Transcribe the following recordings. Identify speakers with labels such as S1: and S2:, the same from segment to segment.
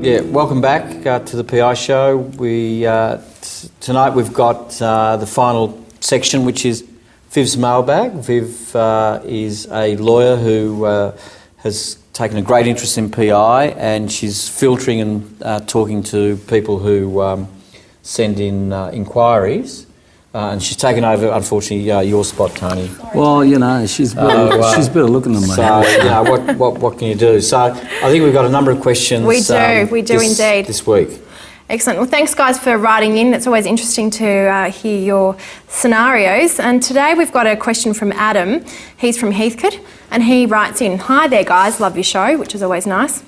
S1: Yeah, welcome back to the PI show. Tonight we've got the final section, which is Viv's mailbag. Viv is a lawyer who has taken a great interest in PI, and she's filtering and talking to people who send in inquiries. And she's taken over, unfortunately, your spot, Tony.
S2: Well, you know, she's better looking than me.
S1: So, you know, what can you do? So, I think we've got a number of questions.
S3: We do indeed.
S1: This week.
S3: Excellent. Well, thanks, guys, for writing in. It's always interesting to hear your scenarios. And today we've got a question from Adam. He's from Heathcote, and he writes in, "Hi there, guys. Love your show," which is always nice.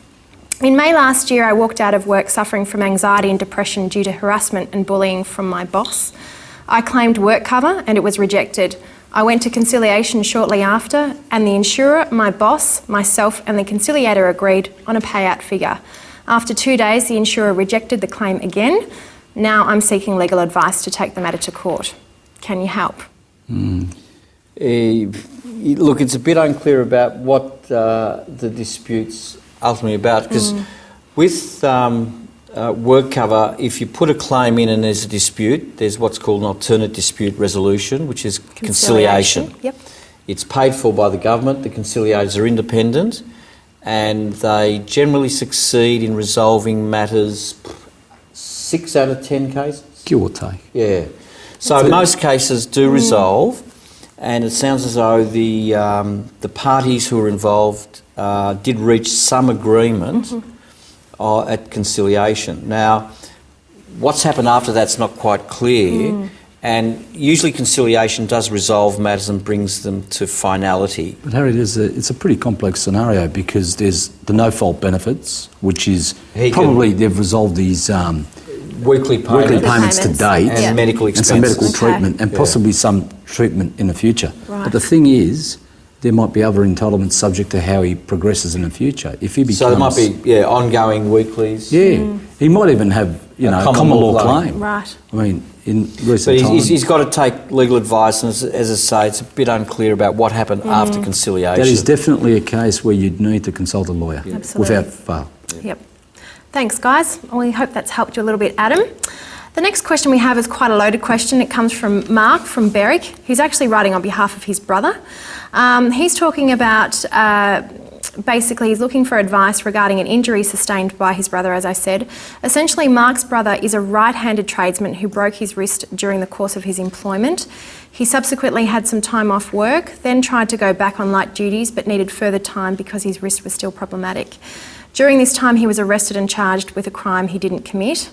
S3: "In May last year, I walked out of work suffering from anxiety and depression due to harassment and bullying from my boss. I claimed work cover and it was rejected. I went to conciliation shortly after, and the insurer, my boss, myself and the conciliator agreed on a payout figure. After 2 days, the insurer rejected the claim again. Now I'm seeking legal advice to take the matter to court. Can you help?"
S1: Look, it's a bit unclear about what the dispute's ultimately about, because with work cover, if you put a claim in and there's a dispute, there's what's called an alternate dispute resolution, which is conciliation.
S3: Yep.
S1: It's paid for by the government. The conciliators are independent, and they generally succeed in resolving matters 6 out of 10 cases.
S2: Give or take.
S1: Yeah. So most cases do resolve, and it sounds as though the parties who are involved did reach some agreement at conciliation. Now, what's happened after that's not quite clear, and usually conciliation does resolve matters and brings them to finality.
S2: But Harry, it's a pretty complex scenario, because there's the no-fault benefits, which is probably they've resolved these
S1: Weekly
S2: payments to date,
S1: and medical expenses.
S2: And some medical treatment, and possibly some treatment in the future.
S3: Right.
S2: But the thing is, there might be other entitlements subject to how he progresses in the future. If he becomes...
S1: So there might be, ongoing weeklies.
S2: Yeah. He might even have, a common law claim.
S3: Right.
S2: I mean, in recent
S1: But
S2: times...
S1: he's got to take legal advice, and as I say, it's a bit unclear about what happened after conciliation.
S2: That is definitely a case where you'd need to consult a lawyer, without fail.
S3: Yep. Thanks, guys. We hope that's helped you a little bit, Adam. The next question we have is quite a loaded question. It comes from Mark from Berwick. He's actually writing on behalf of his brother. He's talking about, basically he's looking for advice regarding an injury sustained by his brother, as I said. Essentially, Mark's brother is a right-handed tradesman who broke his wrist during the course of his employment. He subsequently had some time off work, then tried to go back on light duties, but needed further time because his wrist was still problematic. During this time, he was arrested and charged with a crime he didn't commit.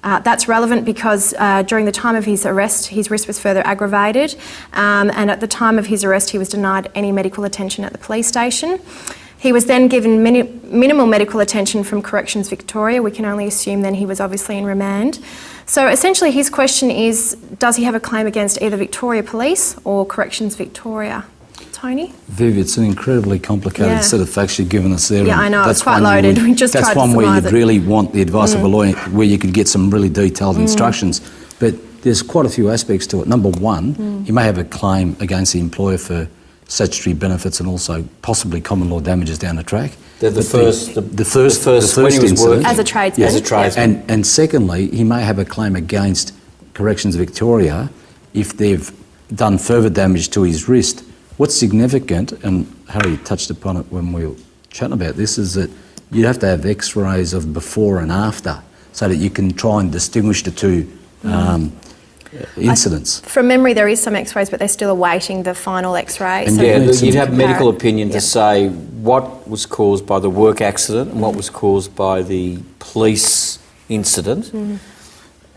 S3: That's relevant because during the time of his arrest, his wrist was further aggravated, and at the time of his arrest, he was denied any medical attention at the police station. He was then given minimal medical attention from Corrections Victoria. We can only assume then he was obviously in remand. So essentially his question is, does he have a claim against either Victoria Police or Corrections Victoria? Tony?
S2: Viv, it's an incredibly complicated set of facts you've given us there.
S3: Yeah, I know, it's quite loaded. We just tried to
S2: That's one where
S3: surmise
S2: you'd
S3: it.
S2: really want the advice of a lawyer, where you could get some really detailed instructions. But there's quite a few aspects to it. Number one, you may have a claim against the employer for statutory benefits and also possibly common law damages down the track.
S1: The first when he was
S2: incident.
S3: As a tradesman.
S1: Yes, as a tradesman.
S2: And secondly, he may have a claim against Corrections Victoria if they've done further damage to his wrist. What's significant, and Harry touched upon it when we were chatting about this, is that you have to have x-rays of before and after so that you can try and distinguish the two incidents.
S3: From memory, there is some x-rays, but they're still awaiting the final x-ray.
S1: And
S3: so
S1: you'd have medical opinion to say what was caused by the work accident and what was caused by the police incident.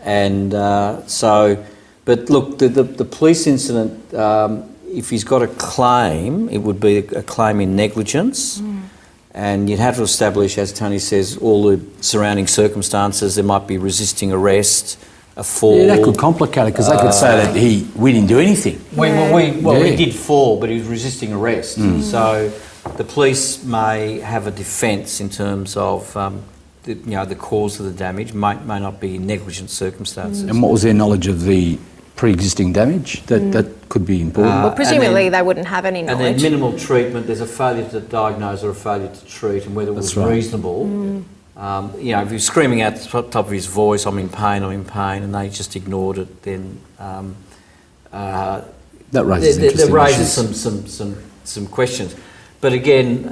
S1: And but look, the police incident, if he's got a claim, it would be a claim in negligence, and you'd have to establish, as Tony says, all the surrounding circumstances. There might be resisting arrest, a fall.
S2: Yeah, that could complicate it, because they could say that we didn't do anything.
S1: He did fall, but he was resisting arrest. So the police may have a defence in terms of the cause of the damage. May not be negligent circumstances.
S2: And what was their knowledge of the pre-existing damage? That could be important.
S3: Well, presumably they wouldn't have any knowledge.
S1: And then minimal treatment, there's a failure to diagnose or a failure to treat, and whether it was reasonable You know, if he was screaming at the top of his voice, I'm in pain, and they just ignored it, then
S2: That raises
S1: that
S2: interesting
S1: raises
S2: issues.
S1: some questions. But again,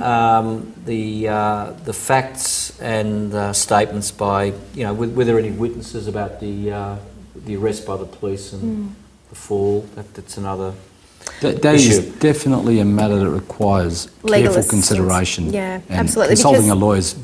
S1: the facts and statements by, you know, were there any witnesses about the arrest by the police and the fall? That's another
S2: That
S1: issue.
S2: is definitely a matter that requires
S3: Legal
S2: careful
S3: assistance.
S2: consideration.
S3: Yeah,
S2: and
S3: absolutely,
S2: Consulting
S3: because-
S2: a lawyer is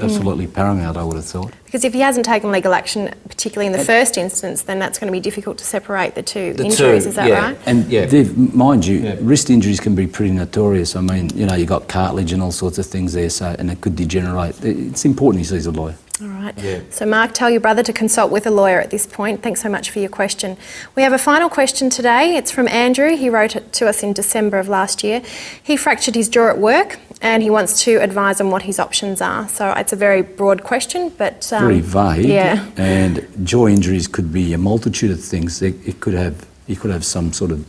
S2: absolutely paramount, I would have thought.
S3: Because if he hasn't taken legal action, particularly in the first instance, then that's going to be difficult to separate the two injuries, is that right?
S2: And
S1: Yeah.
S2: mind you,
S1: Yeah.
S2: wrist injuries can be pretty notorious. I mean, you know, you've got cartilage and all sorts of things there, so and it could degenerate. It's important he sees a lawyer.
S3: All right.
S1: Yeah.
S3: So, Mark, tell your brother to consult with a lawyer at this point. Thanks so much for your question. We have a final question today. It's from Andrew. He wrote it to us in December of last year. He fractured his jaw at work and he wants to advise on what his options are. So, it's a very broad question, but...
S2: Very vague.
S3: Yeah.
S2: And jaw injuries could be a multitude of things. He could have some sort of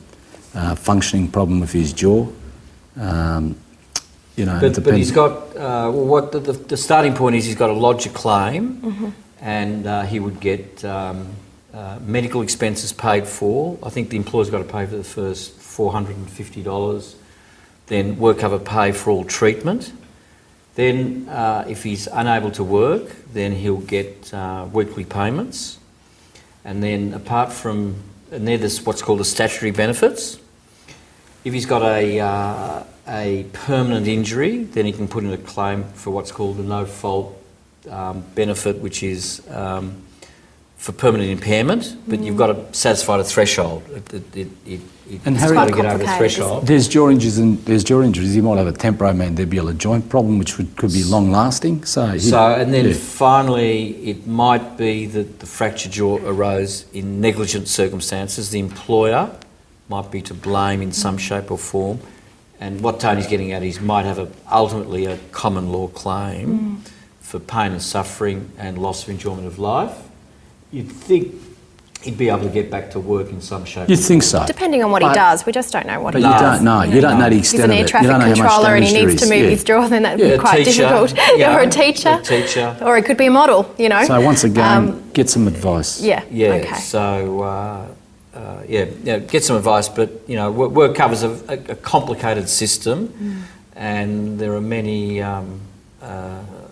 S2: functioning problem with his jaw. You know, it
S1: But he's
S2: depends.
S1: got, what the starting point is, he's got to lodge a claim and he would get medical expenses paid for. I think the employer's got to pay for the first $450, then work cover pay for all treatment. Then if he's unable to work, then he'll get weekly payments. And then apart from, and there's what's called the statutory benefits. If he's got a permanent injury, then he can put in a claim for what's called the no-fault benefit, which is for permanent impairment, but you've got to satisfy the threshold.
S2: And
S1: It's
S2: Harry-
S1: got to get over the
S3: Complicated,
S1: threshold.
S2: There's jaw injuries and there's jaw injuries. You might have a temporomandibular joint problem, which could be long-lasting.
S1: And then
S2: yeah.
S1: finally, it might be that the fractured jaw arose in negligent circumstances. The employer might be to blame in some shape or form. And what Tony's getting at is might have ultimately a common law claim for pain and suffering and loss of enjoyment of life. You'd think he'd be able to get back to work in some shape.
S2: You'd think so.
S3: Depending on what he
S2: But-
S3: does, we just don't know what
S2: But
S3: he
S2: you
S3: does.
S2: don't know. You don't know the
S3: He's
S2: extent
S3: an
S2: of
S3: air
S2: it. You
S3: traffic
S2: don't know how much
S3: controller and he
S2: damage
S3: needs to
S2: there
S3: move
S2: is.
S3: his jaw, then that would
S1: Yeah,
S3: be quite
S1: teacher,
S3: difficult.
S1: yeah,
S3: Or a teacher.
S1: a teacher.
S3: Or it could be a model, you know.
S2: So once again, get some advice.
S3: Yeah,
S1: Yeah,
S3: okay.
S1: so get some advice, but you know, work covers a complicated system, and there are many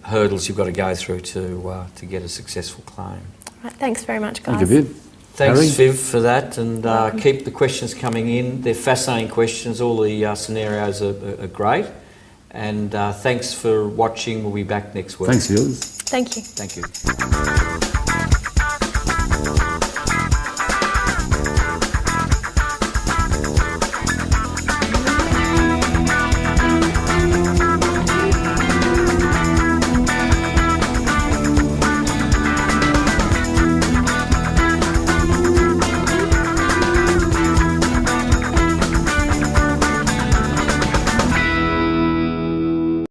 S1: hurdles you've got to go through to get a successful claim.
S3: Right, thanks very much, guys.
S2: Thank you, Viv.
S1: Thanks,
S2: Harry?
S1: Viv, for that, and keep the questions coming in. They're fascinating questions. All the scenarios are great, and thanks for watching. We'll be back next week.
S2: Thanks, viewers.
S3: Thank you.
S1: Thank you.